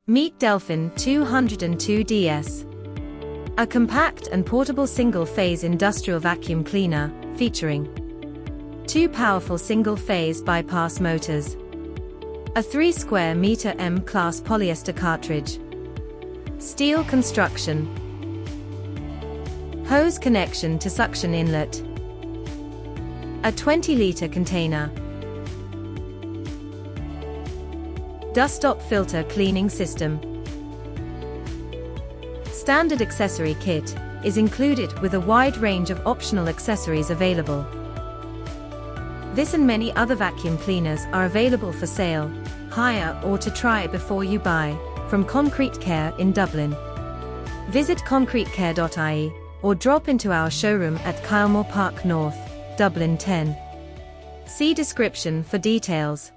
Meet Delfin 202 DS. A compact and portable single-phase industrial vacuum cleaner, featuring 2 powerful single-phase bypass motors, a 3 square meter M-class polyester cartridge, steel construction, hose connection to suction inlet, a 20-liter container, DUSTOP filter cleaning system. Standard accessory kit is included with a wide range of optional accessories available. This and many other vacuum cleaners are available for sale, hire or to try before you buy, from Concrete Care in Dublin. Visit concretecare.ie or drop into our showroom at Kylemore Park North, Dublin 10. See description for details.